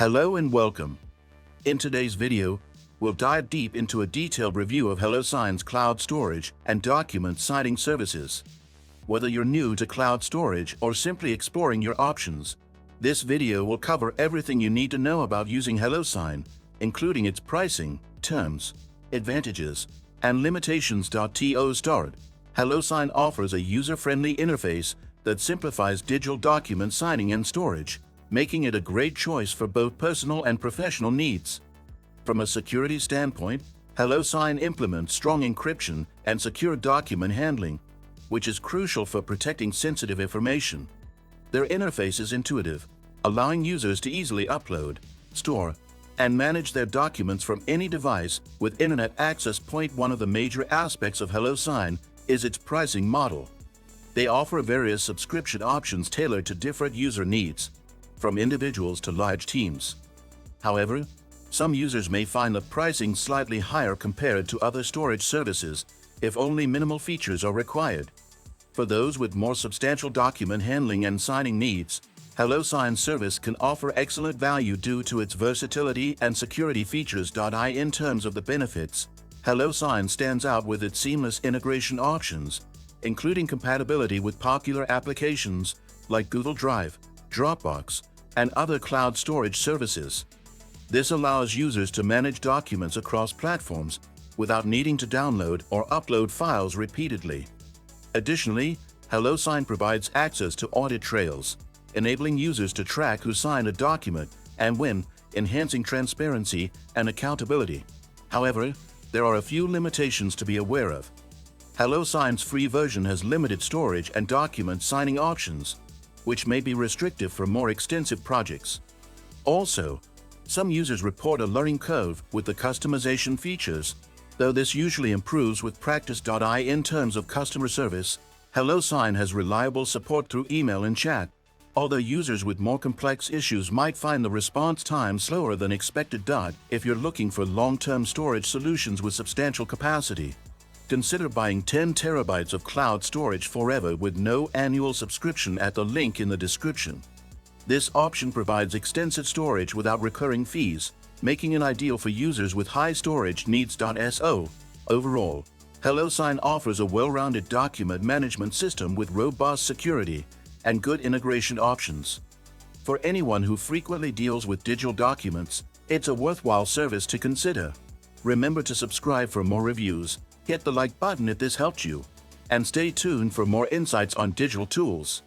Hello and welcome. In today's video, we'll dive deep into a detailed review of HelloSign's cloud storage and document signing services. Whether you're new to cloud storage or simply exploring your options, this video will cover everything you need to know about using HelloSign, including its pricing, terms, advantages, and limitations. To start, HelloSign offers a user-friendly interface that simplifies digital document signing and storage, making it a great choice for both personal and professional needs. From a security standpoint, HelloSign implements strong encryption and secure document handling, which is crucial for protecting sensitive information. Their interface is intuitive, allowing users to easily upload, store, and manage their documents from any device with internet access. One of the major aspects of HelloSign is its pricing model. They offer various subscription options tailored to different user needs, from individuals to large teams. However, some users may find the pricing slightly higher compared to other storage services if only minimal features are required. For those with more substantial document handling and signing needs, HelloSign service can offer excellent value due to its versatility and security features. In terms of the benefits, HelloSign stands out with its seamless integration options, including compatibility with popular applications like Google Drive, Dropbox, and other cloud storage services. This allows users to manage documents across platforms without needing to download or upload files repeatedly. Additionally, HelloSign provides access to audit trails, enabling users to track who signed a document and when, enhancing transparency and accountability. However, there are a few limitations to be aware of. HelloSign's free version has limited storage and document signing options, which may be restrictive for more extensive projects. Also, some users report a learning curve with the customization features, though this usually improves with practice. In terms of customer service, HelloSign has reliable support through email and chat, although users with more complex issues might find the response time slower than expected. If you're looking for long-term storage solutions with substantial capacity, consider buying 10 terabytes of cloud storage forever with no annual subscription at the link in the description. This option provides extensive storage without recurring fees, making it ideal for users with high storage needs. Overall, HelloSign offers a well-rounded document management system with robust security and good integration options. For anyone who frequently deals with digital documents, it's a worthwhile service to consider. Remember to subscribe for more reviews, hit the like button if this helped you, and stay tuned for more insights on digital tools.